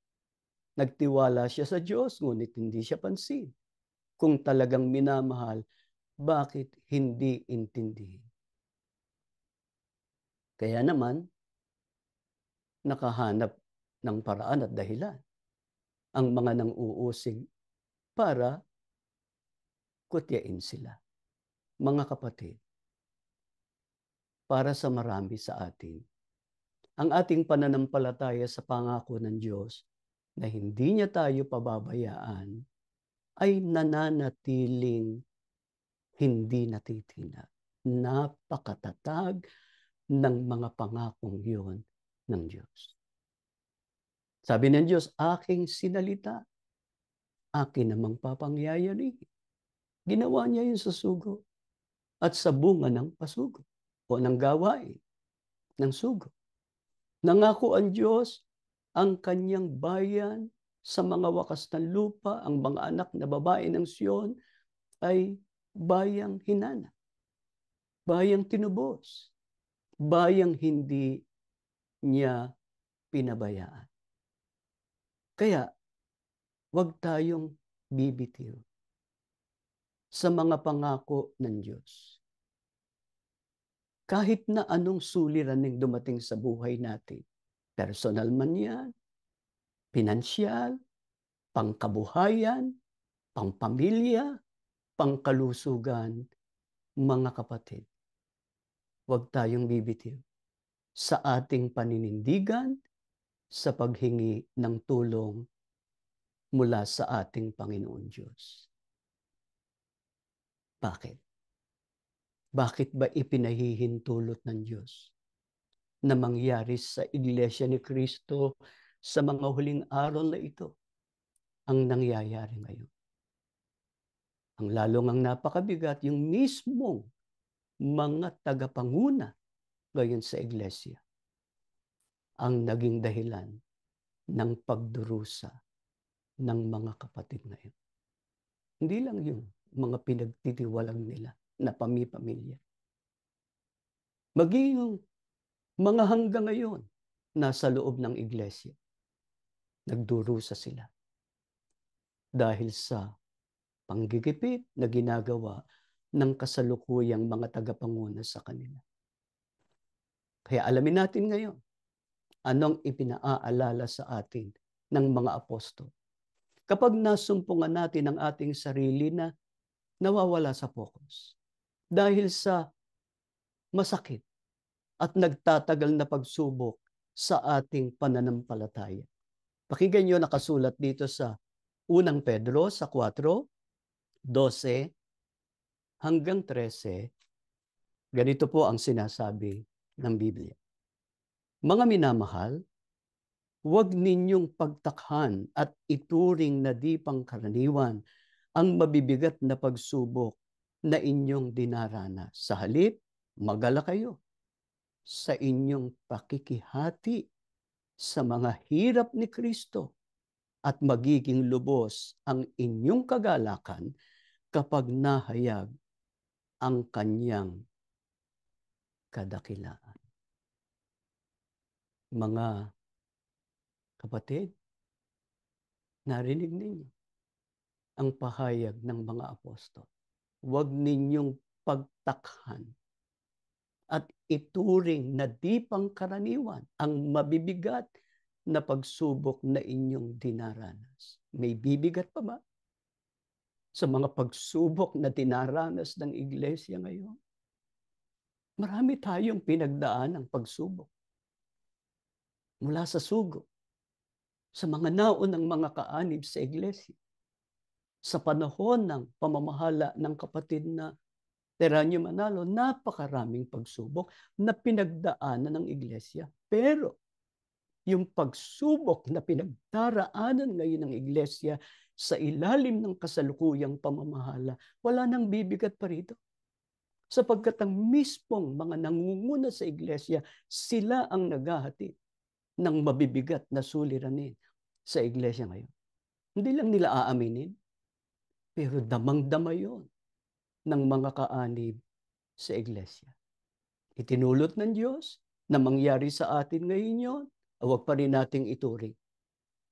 Nagtiwala siya sa Diyos, ngunit hindi siya pansin. Kung talagang minamahal, bakit hindi intindihin? Kaya naman, nakahanap ng paraan at dahilan ang mga nang-uusig para kutyain sila. Mga kapatid, para sa marami sa atin, ang ating pananampalataya sa pangako ng Diyos na hindi niya tayo pababayaan ay nananatiling hindi natitinag. Napakatatag ng mga pangakong yun ng Diyos. Sabi ng Diyos, aking sinalita, akin namang papangyayari. Ginawa niya yun sa sugo at sa bunga ng pasugo o ng gawain ng sugo. Nangako ang Diyos ang kanyang bayan sa mga wakas ng lupa, ang mga anak na babae ng Sion ay bayang hinana, bayang tinubos, bayang hindi niya pinabayaan. Kaya, huwag tayong bibitiw sa mga pangako ng Diyos. Kahit na anong suliraning dumating sa buhay natin, personal man yan, pinansyal, pangkabuhayan, pangpamilya, pangkalusugan, mga kapatid, huwag tayong bibitiw sa ating paninindigan sa paghingi ng tulong mula sa ating Panginoon Diyos. Bakit? Bakit ba ipinahihintulot ng Diyos na mangyari sa Iglesia ni Cristo sa mga huling araw na ito ang nangyayari ngayon. Ang lalong ang napakabigat, yung mismong mga tagapanguna ngayon sa Iglesia ang naging dahilan ng pagdurusa ng mga kapatid ngayon. Hindi lang yung mga pinagtitiwalang nila na pamilya. Maging yung mga hanggang ngayon nasa loob ng Iglesia, nagdurusa sila dahil sa panggigipit na ginagawa ng kasalukuyang mga tagapanguna sa kanila. Kaya alamin natin ngayon, anong ipinaaalala sa atin ng mga apostol. Kapag nasumpungan natin ang ating sarili na nawawala sa focus dahil sa masakit at nagtatagal na pagsubok sa ating pananampalataya. Pakinggan nyo nakasulat dito sa unang Pedro sa 4:12 hanggang 13. Ganito po ang sinasabi ng Biblia. Mga minamahal, huwag ninyong pagtakhan at ituring na di pangkaraniwan ang mabibigat na pagsubok na inyong dinaranas. Sa halip, magala kayo sa inyong pakikihati sa mga hirap ni Kristo at magiging lubos ang inyong kagalakan kapag nahayag ang kanyang kadakilaan. Mga kapatid, narinig ninyo ang pahayag ng mga apostol. Huwag ninyong pagtakhan at ituring na di pangkaraniwan ang mabibigat na pagsubok na inyong dinaranas. May bibigat pa ba sa mga pagsubok na dinaranas ng Iglesia ngayon? Marami tayong pinagdaan ng pagsubok. Mula sa sugo, sa mga naunang mga kaanib sa Iglesia, sa panahon ng pamamahala ng kapatid na Teranyo Manalo, napakaraming pagsubok na pinagdaanan ng Iglesia. Pero yung pagsubok na pinagdaraanan ngayon ng Iglesia sa ilalim ng kasalukuyang pamamahala, wala nang bibigat pa rito. Sapagkat ang mismong mga nangunguna sa Iglesia, sila ang naghahatid ng mabibigat na suliranin sa Iglesia ngayon. Hindi lang nila aaminin, pero damang-dama yun ng mga kaanib sa Iglesia. Itinulot ng Diyos na mangyari sa atin ngayon yun, huwag pa rin nating ituring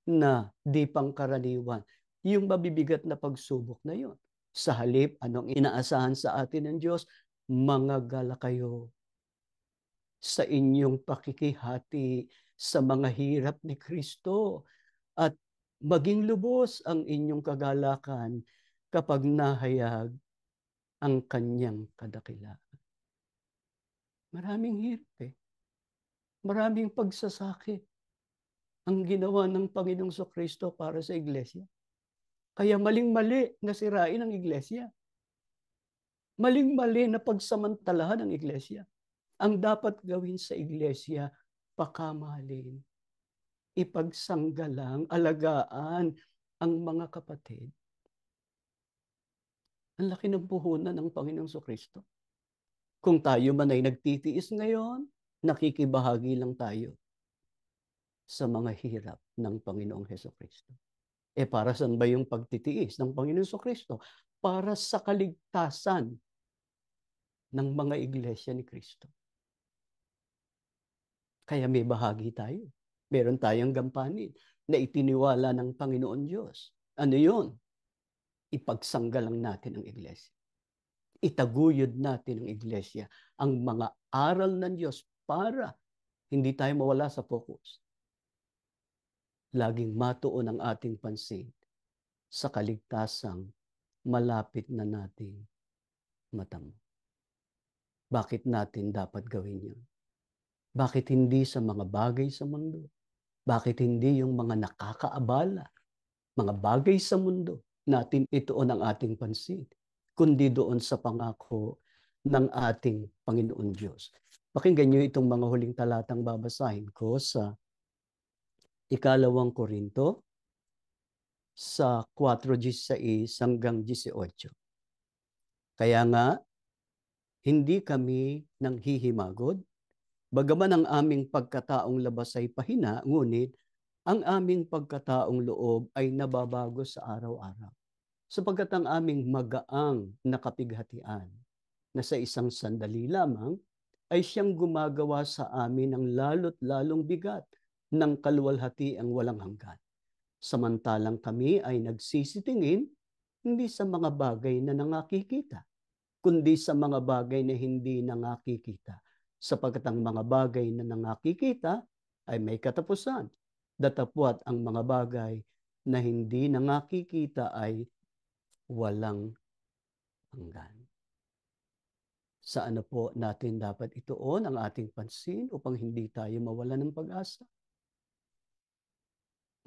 na di pangkaraniwan yung mabibigat na pagsubok na yun. Sa halip, anong inaasahan sa atin ng Diyos? Mangagala kayo sa inyong pakikihati sa mga hirap ni Kristo at maging lubos ang inyong kagalakan kapag nahayag ang kanyang kadakilaan. Maraming hirap Maraming pagsasakit ang ginawa ng Panginoong Kristo para sa Iglesia. Kaya maling-mali na sirain ang Iglesia. Maling-mali na pagsamantalahan ang Iglesia. Ang dapat gawin sa Iglesia, pakamahalin, ipagsanggalang, alagaan ang mga kapatid. Ang laki ng puhunan ng Panginoong Kristo. Kung tayo man ay nagtitiis ngayon, nakikibahagi lang tayo sa mga hirap ng Panginoong Kristo. Para saan ba yung pagtitiis ng Panginoong Kristo? Para sa kaligtasan ng mga iglesia ni Kristo. Kaya may bahagi tayo. Meron tayong gampanin na itiniwala ng Panginoon Diyos. Ano yun? Ipagsanggalang natin ang iglesia. Itaguyod natin ang iglesia, ang mga aral ng Diyos para hindi tayo mawala sa focus. Laging matuon ang ating pansin sa kaligtasang malapit na nating matamo. Bakit natin dapat gawin yun? Bakit hindi sa mga bagay sa mundo? Bakit hindi yung mga nakakaabala, mga bagay sa mundo natin ituon ang ating pansin, kundi doon sa pangako ng ating Panginoon Diyos? Pakinggan niyo itong mga huling talatang babasahin ko sa Ikalawang Korinto sa 4:16 hanggang 18. Kaya nga, hindi kami nanghihimagod, bagaman ang aming pagkataong labas ay pahina, ngunit ang aming pagkataong loob ay nababago sa araw-araw. Sapagkat ang aming magaang na kapighatian na sa isang sandali lamang ay siyang gumagawa sa amin ng lalo't lalong bigat ng kaluwalhatiang walang hanggan. Samantalang kami ay nagsisitingin hindi sa mga bagay na nangakikita, kundi sa mga bagay na hindi nangakikita. Sapagkat ang mga bagay na nangakikita ay may katapusan. Datapwat ang mga bagay na hindi nangakikita ay walang hanggan. Sa ano po natin dapat ituon ang ating pansin upang hindi tayo mawala ng pag-asa?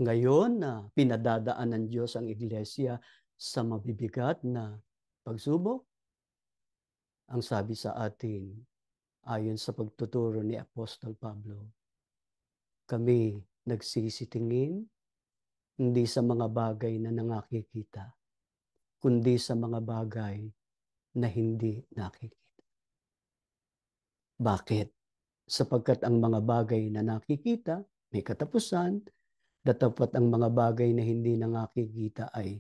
Ngayon na pinadadaan ng Diyos ang iglesia sa mabibigat na pagsubok, ang sabi sa atin, ayon sa pagtuturo ni Apostol Pablo, kami nagsisitingin hindi sa mga bagay na nangakikita, kundi sa mga bagay na hindi nakikita. Bakit? Sapagkat ang mga bagay na nakikita may katapusan, datapwat ang mga bagay na hindi nakikita ay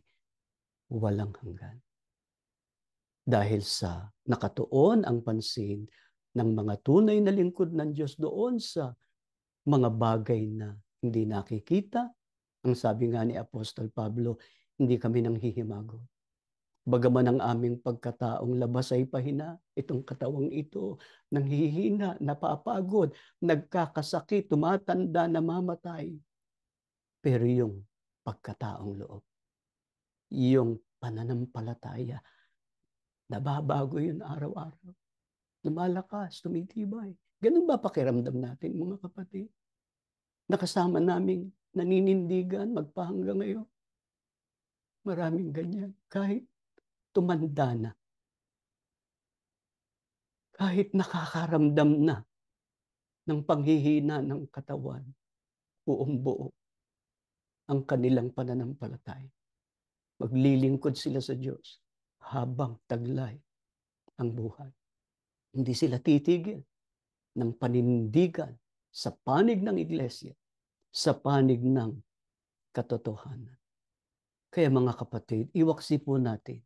walang hanggan. Dahil sa nakatuon ang pansin ng mga tunay na lingkod ng Diyos doon sa mga bagay na hindi nakikita, ang sabi nga ni Apostol Pablo, hindi kami nanghihimago. Bagaman ang aming pagkataong labas ay pahina, itong katawang ito, nanghihina, napapagod, nagkakasakit, tumatanda, namamatay. Pero yung pagkataong loob, yung pananampalataya, nababago yun araw-araw. Lumalakas, tumitibay. Ganun ba pakiramdam natin, mga kapatid? Nakasama naming naninindigan magpahanggang ngayon. Maraming ganyan. Kahit tumanda na, kahit nakakaramdam na ng panghihina ng katawan, buong buo ang kanilang pananampalataya. Maglilingkod sila sa Diyos habang taglay ang buhay. Hindi sila titigil ng panindigan sa panig ng iglesia, sa panig ng katotohanan. Kaya mga kapatid, iwaksi po natin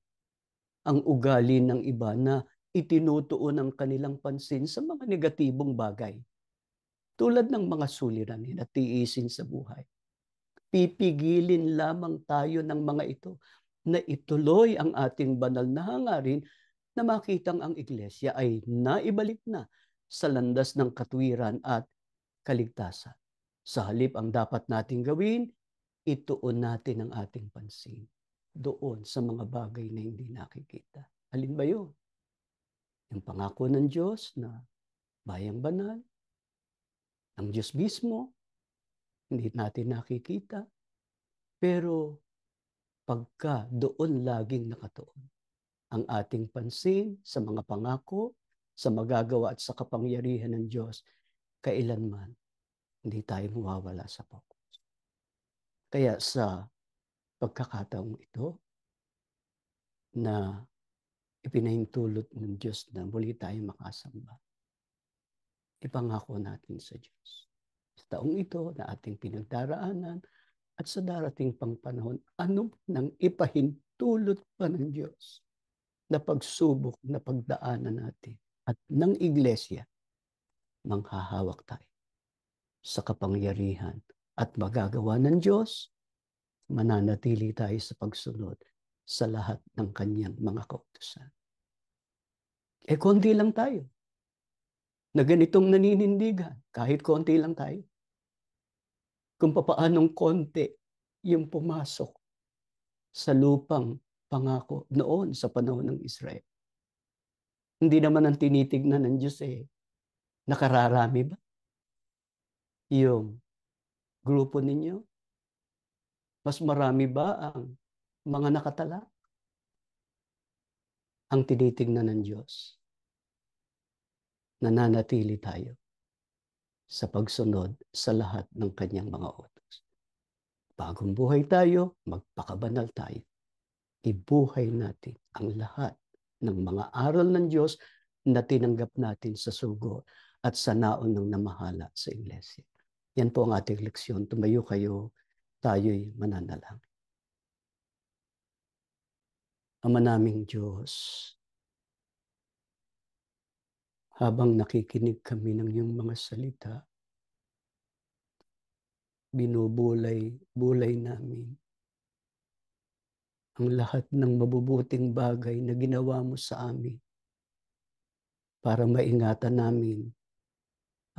ang ugali ng iba na itinutuon ang kanilang pansin sa mga negatibong bagay. Tulad ng mga suliranin at tiisin sa buhay. Pipigilin lamang tayo ng mga ito na ituloy ang ating banal na hangarin na makitang ang iglesia ay naibalik na sa landas ng katwiran at kaligtasan. Sa halip ang dapat nating gawin, ituon natin ang ating pansin doon sa mga bagay na hindi nakikita. Alin ba yun? Yung pangako ng Diyos na bayang banal, ang Diyos mismo, hindi natin nakikita, pero pagka doon laging nakatuon ang ating pansin sa mga pangako, sa magagawa at sa kapangyarihan ng Diyos, kailanman hindi tayo mawawala sa focus. Kaya sa pagkakataong ito na ipinahintulot ng Diyos na muli tayo makasamba, ipangako natin sa Diyos. Sa taong ito na ating pinagdaraanan at sa darating pang panahon, ano nang ipahintulot pa ng Diyos na pagsubok na pagdaanan natin at ng iglesia, manghahawak tayo sa kapangyarihan at magagawa ng Diyos, mananatili tayo sa pagsunod sa lahat ng kanyang mga kautusan. Konti lang tayo na ganitong naninindigan, kahit konti lang tayo. Kung papaanong konti yung pumasok sa lupang pangako noon sa panahon ng Israel. Hindi naman ang tinitignan ng Diyos nakararami ba yung grupo ninyo? Mas marami ba ang mga nakatala? Ang tinitignan ng Diyos, nananatili tayo sa pagsunod sa lahat ng kanyang mga utos. Bagong buhay tayo, magpakabanal tayo. Ibuhay natin ang lahat ng mga aral ng Diyos na tinanggap natin sa sugo at sa naon ng namahala sa iglesia. Yan po ang ating leksyon. Tumayo kayo, tayo'y mananalangin. Ama naming Diyos, habang nakikinig kami ng iyong mga salita, binubulay namin ang lahat ng mabubuting bagay na ginawa mo sa amin para maingatan namin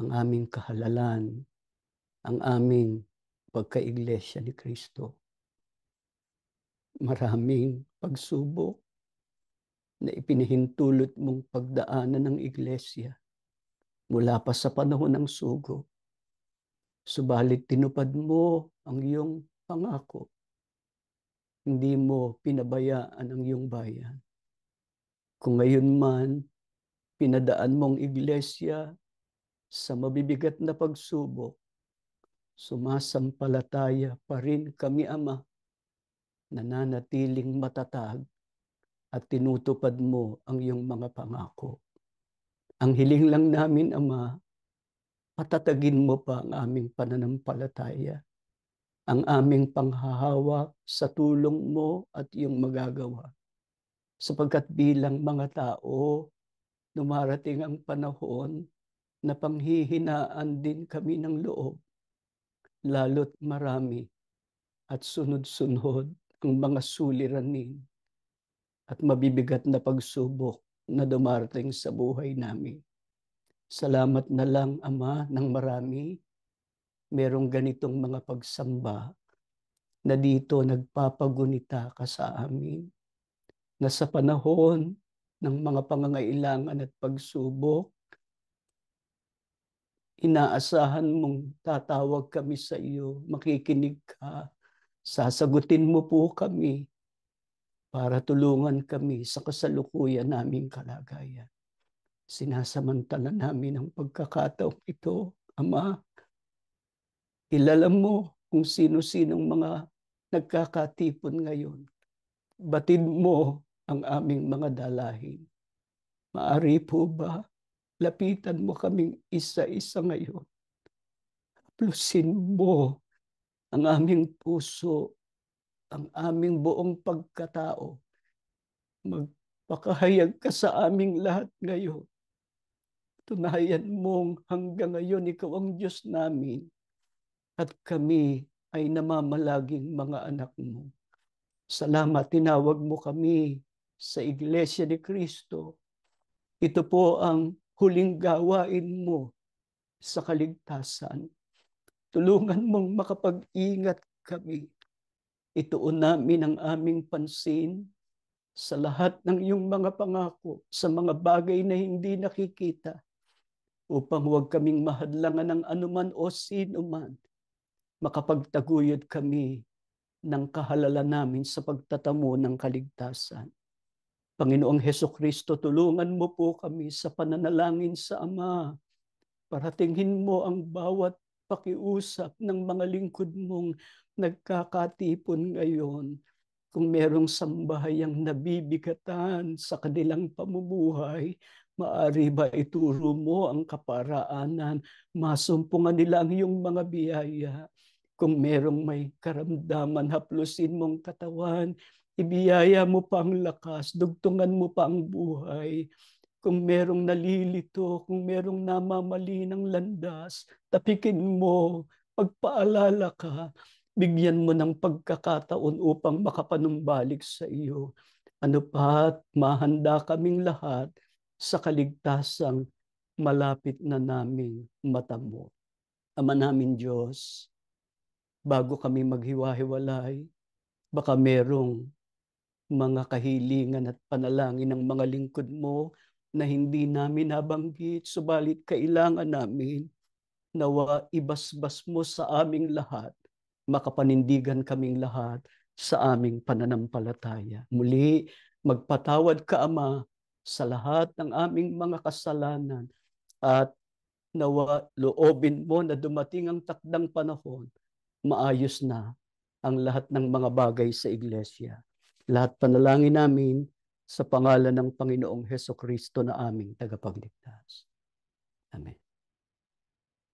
ang aming kahalalan, ang aming pagka-iglesia ni Kristo. Maraming pagsubok na ipinahintulot mong pagdaanan ng iglesia mula pa sa panahon ng sugo. Subalit tinupad mo ang iyong pangako. Hindi mo pinabayaan ang iyong bayan. Kung ngayon man, pinadaan mong iglesia sa mabibigat na pagsubok, sumasampalataya pa rin kami, Ama, nananatiling matatag at tinutupad mo ang iyong mga pangako. Ang hiling lang namin, Ama, patatagin mo pa ang aming pananampalataya, ang aming panghahawak sa tulong mo at iyong magagawa. Sapagkat bilang mga tao, dumarating ang panahon na panghihinaan din kami ng loob, lalo't marami at sunod-sunod ang mga suliranin at mabibigat na pagsubok na dumarating sa buhay namin. Salamat na lang, Ama, ng marami. Merong ganitong mga pagsamba na dito nagpapagunita ka sa amin. Na sa panahon ng mga pangangailangan at pagsubok, inaasahan mong tatawag kami sa iyo, makikinig ka, sasagutin mo po kami para tulungan kami sa kasalukuyan naming kalagayan. Sinasamantala namin ang pagkakataong ito, Ama. Kilala mo kung sino-sinong mga nagkakatipon ngayon. Batid mo ang aming mga dalahin. Maari po ba lapitan mo kaming isa-isa ngayon? Plusin mo ang aming puso, ang aming buong pagkatao. Magpakahayag ka sa aming lahat ngayon. Tunayan mong hanggang ngayon ikaw ang Diyos namin at kami ay namamalaging mga anak mo. Salamat, tinawag mo kami sa Iglesia ni Cristo. Ito po ang huling gawain mo sa kaligtasan. Tulungan mong makapag-ingat kami. Ituon namin ang aming pansin sa lahat ng iyong mga pangako, sa mga bagay na hindi nakikita, upang huwag kaming mahadlangan ng anuman o sino man. Makapagtaguyod kami ng kahalalan namin sa pagtatamo ng kaligtasan. Panginoong Hesukristo, tulungan mo po kami sa pananalangin sa Ama. Paratingin mo ang bawat pakiusap ng mga lingkod mong nagkakatipon ngayon. Kung merong sambahayang nabibigatan sa kanilang pamumuhay, maari ba ituro mo ang kaparaanan, masumpungan nila ang iyong mga biyaya. Kung merong may karamdaman, haplusin mong katawan, ibiyaya mo pa ang lakas, dugtungan mo pa ang buhay. Kung merong nalilito, kung merong namamali ng landas, tapikin mo, pagpaalala ka, bigyan mo ng pagkakataon upang makapanumbalik sa iyo. Ano pa't mahanda kaming lahat sa kaligtasang malapit na naming matamo. Ama namin Diyos, bago kami maghiwa-hiwalay, baka merong mga kahilingan at panalangin ng mga lingkod mo na hindi namin nabanggit, subalit kailangan namin nawa ibasbas mo sa aming lahat, makapanindigan kaming lahat sa aming pananampalataya. Muli, magpatawad ka, Ama, sa lahat ng aming mga kasalanan At nawa loobin mo na dumating ang takdang panahon, maayos na ang lahat ng mga bagay sa iglesia. Lahat panalangin namin sa pangalan ng Panginoong Hesukristo na aming tagapagligtas. Amen.